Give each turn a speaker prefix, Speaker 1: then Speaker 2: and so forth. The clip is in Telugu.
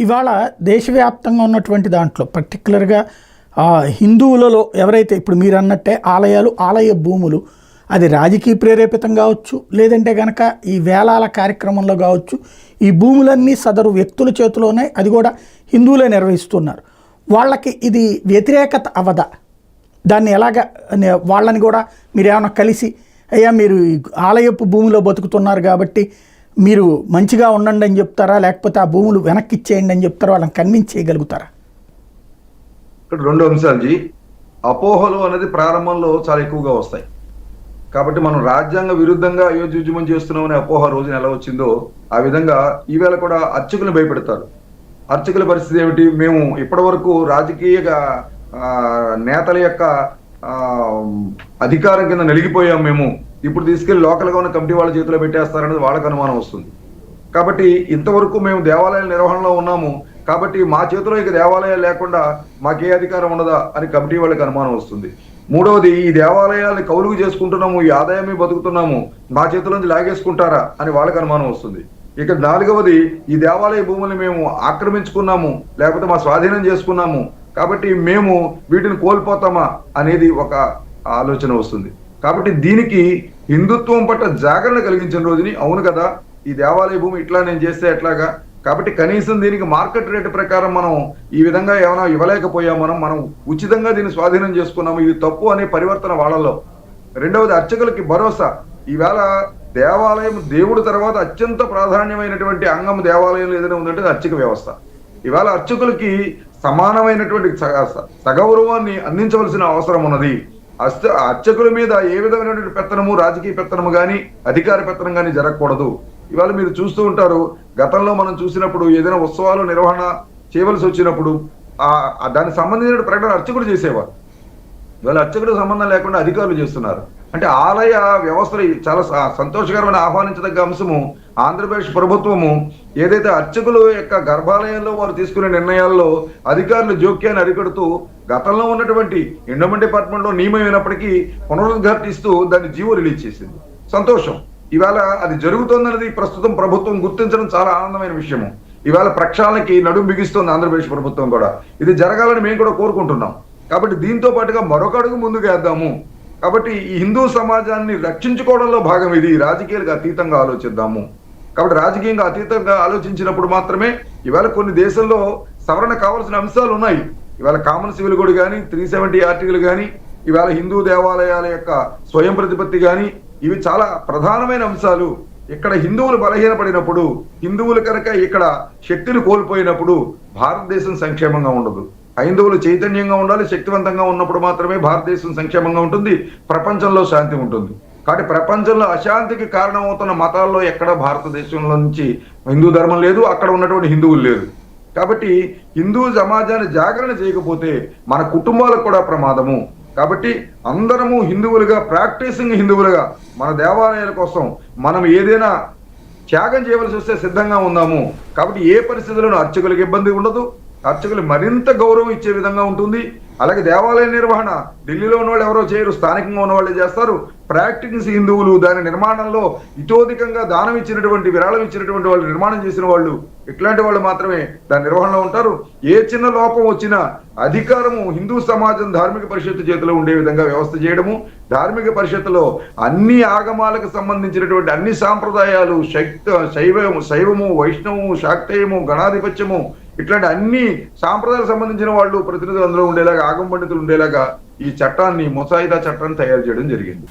Speaker 1: ఇవాళ దేశవ్యాప్తంగా ఉన్నటువంటి దాంట్లో పర్టికులర్గా హిందువులలో ఎవరైతే ఇప్పుడు మీరు అన్నట్టే ఆలయ భూములు అది రాజకీయ ప్రేరేపితం కావచ్చు, లేదంటే కనుక ఈ వేలాల కార్యక్రమంలో కావచ్చు, ఈ భూములన్నీ సదరు వ్యక్తుల చేతిలోనే, అది కూడా హిందువులే నిర్వహిస్తున్నారు. వాళ్ళకి ఇది వ్యతిరేకత అవదా? దాన్ని ఎలాగ వాళ్ళని కూడా మీరు ఏమైనా కలిసి, అయ్యా మీరు ఆలయపు భూమిలో బతుకుతున్నారు కాబట్టి మీరు మంచిగా ఉండండి అని చెప్తారా, లేకపోతే ఆ భూములు వెనక్కి ఇచ్చేయండి అని చెప్తారా? వాళ్ళని కన్విన్స్ చేయగలుగుతారా?
Speaker 2: ఇక్కడ రెండు అంశాలు జీ. అపోహలు అనేది ప్రారంభంలో చాలా ఎక్కువగా వస్తాయి. కాబట్టి మనం రాజ్యాంగ విరుద్ధంగా అయోధ్యోద్యమం చేస్తున్నామనే అపోహ రోజున ఎలా వచ్చిందో ఆ విధంగా ఈవేళ కూడా అర్చకులను భయపెడతారు. అర్చకుల పరిస్థితి ఏమిటి? మేము ఇప్పటి వరకు రాజకీయ నేతల యొక్క అధికారం కింద నలిగిపోయాం, మేము ఇప్పుడు తీసుకెళ్లి లోకల్గా ఉన్న కమిటీ వాళ్ళ చేతిలో పెట్టేస్తారనేది వాళ్ళకు అనుమానం వస్తుంది. కాబట్టి ఇంతవరకు మేము దేవాలయాల నిర్వహణలో ఉన్నాము కాబట్టి మా చేతిలో ఇక దేవాలయాలు లేకుండా మాకే అధికారం ఉండదా అని కమిటీ వాళ్ళకి అనుమానం వస్తుంది. మూడవది, ఈ దేవాలయాల్ని కౌలుగు చేసుకుంటున్నాము, ఈ ఆదాయమే బతుకుతున్నాము, మా చేతిలోంచి లాగేసుకుంటారా అని వాళ్ళకి అనుమానం వస్తుంది. ఇక నాలుగవది, ఈ దేవాలయ భూముల్ని మేము ఆక్రమించుకున్నాము లేకపోతే మా స్వాధీనం చేసుకున్నాము కాబట్టి మేము వీటిని కోల్పోతామా అనేది ఒక ఆలోచన వస్తుంది. కాబట్టి దీనికి హిందుత్వం పట్ల జాగరణ కలిగించిన రోజుని, అవును కదా ఈ దేవాలయ భూమి ఇట్లా నేను చేస్తే ఎట్లాగా, కాబట్టి కనీసం దీనికి మార్కెట్ రేటు ప్రకారం మనం ఈ విధంగా ఏమైనా ఇవ్వలేకపోయాం, మనం ఉచితంగా దీన్ని స్వాధీనం చేసుకున్నాము, ఇది తప్పు అనే పరివర్తన వాళ్ళలో. రెండవది, అర్చకులకి భరోసా. ఈవేళ దేవాలయం దేవుడు తర్వాత అత్యంత ప్రాధాన్యమైనటువంటి అంగం దేవాలయంలో ఏదైనా ఉందంటే అర్చక వ్యవస్థ. ఇవాళ అర్చకులకి సమానమైనటువంటి సగౌరవాన్ని అందించవలసిన అవసరం ఉన్నది. అర్చకుల మీద ఏ విధమైనటువంటి పెత్తనము, రాజకీయ పెత్తనము కానీ అధికార పెత్తనం కానీ జరగకూడదు. ఇవాళ మీరు చూస్తూ ఉంటారు, గతంలో మనం చూసినప్పుడు ఏదైనా ఉత్సవాలు నిర్వహణ చేయవలసి వచ్చినప్పుడు దానికి సంబంధించిన ప్రకటన అర్చకుడు చేసేవారు. ఇవాళ అర్చకుడికి సంబంధం లేకుండా అధికారులు చేస్తున్నారు. అంటే ఆలయ వ్యవస్థలు చాలా సంతోషకరమైన ఆహ్వానించదగ్గ అంశము. ఆంధ్రప్రదేశ్ ప్రభుత్వము ఏదైతే అర్చకుల యొక్క గర్భాలయంలో వారు తీసుకునే నిర్ణయాల్లో అధికారుల జోక్యాన్ని అరికడుతూ గతంలో ఉన్నటువంటి ఎండోమెంట్ డిపార్ట్మెంట్లో నియమమైనప్పటికీ పునరుద్ఘాటిస్తూ దాన్ని జీవో రిలీజ్ చేసింది. సంతోషం. ఇవాళ అది జరుగుతోందన్నది ప్రస్తుతం ప్రభుత్వం గుర్తించడం చాలా ఆనందమైన విషయము. ఇవాళ ప్రక్షాళనకి నడుము బిగిస్తోంది ఆంధ్రప్రదేశ్ ప్రభుత్వం కూడా. ఇది జరగాలని మేము కూడా కోరుకుంటున్నాం. కాబట్టి దీంతో పాటుగా మరొక అడుగు ముందుకు వేద్దాము. కాబట్టి ఈ హిందూ సమాజాన్ని రక్షించుకోవడంలో భాగం ఇది. రాజకీయాలకు అతీతంగా ఆలోచిద్దాము. కాబట్టి రాజకీయంగా అతీతంగా ఆలోచించినప్పుడు మాత్రమే ఇవాళ కొన్ని దేశంలో సవరణ కావాల్సిన అంశాలు ఉన్నాయి. ఇవాళ కామన్ సివిల్ కోడ్ కానీ, 370 ఆర్టికల్ కానీ, ఇవాళ హిందూ దేవాలయాల యొక్క స్వయం ప్రతిపత్తి కానీ, ఇవి చాలా ప్రధానమైన అంశాలు. ఇక్కడ హిందువులు బలహీనపడినప్పుడు, హిందువులు కనుక ఇక్కడ శక్తిని కోల్పోయినప్పుడు భారతదేశం సంక్షేమంగా ఉండదు. హైందవులు చైతన్యంగా ఉండాలి, శక్తివంతంగా ఉన్నప్పుడు మాత్రమే భారతదేశం సంక్షేమంగా ఉంటుంది, ప్రపంచంలో శాంతి ఉంటుంది. కాబట్టి ప్రపంచంలో అశాంతికి కారణమవుతున్న మతాల్లో ఎక్కడ భారతదేశంలో నుంచి హిందూ ధర్మం లేదు, అక్కడ ఉన్నటువంటి హిందువులు లేదు. కాబట్టి హిందూ సమాజాన్ని జాగరణ చేయకపోతే మన కుటుంబాలకు కూడా ప్రమాదము. కాబట్టి అందరము హిందువులుగా, ప్రాక్టీసింగ్ హిందువులుగా మన దేవాలయాల కోసం మనం ఏదైనా త్యాగం చేయవలసి వస్తే సిద్ధంగా ఉందాము. కాబట్టి ఏ పరిస్థితుల్లోనూ అర్చకులకు ఇబ్బంది ఉండదు, అర్చకులు మరింత గౌరవం ఇచ్చే విధంగా ఉంటుంది. అలాగే దేవాలయ నిర్వహణ ఢిల్లీలో ఉన్న వాళ్ళు ఎవరో చేయరు, స్థానికంగా ఉన్న వాళ్ళే చేస్తారు. ప్రాక్టీస్ హిందువులు దాని నిర్మాణంలో ఇతోధికంగా దానం ఇచ్చినటువంటి, విరాళం ఇచ్చినటువంటి వాళ్ళు, నిర్మాణం చేసిన వాళ్ళు, ఇట్లాంటి వాళ్ళు మాత్రమే దాని నిర్వహణలో ఉంటారు. ఏ చిన్న లోపం వచ్చినా అధికారము హిందూ సమాజం ధార్మిక పరిషత్తు చేతిలో ఉండే విధంగా వ్యవస్థ చేయడము. ధార్మిక పరిషత్తులో అన్ని ఆగమాలకు సంబంధించినటువంటి అన్ని సాంప్రదాయాలు, శైవము, వైష్ణవము, శాక్తేయము, గణాధిపత్యము, ఇట్లాంటి అన్ని సాంప్రదాయాలకు సంబంధించిన వాళ్ళు ప్రతినిధులు అందులో ఉండేలాగా, ఆగమ పండితులు ఉండేలాగా ఈ చట్టాన్ని, ముసాయిదా చట్టాన్ని తయారు చేయడం జరిగింది.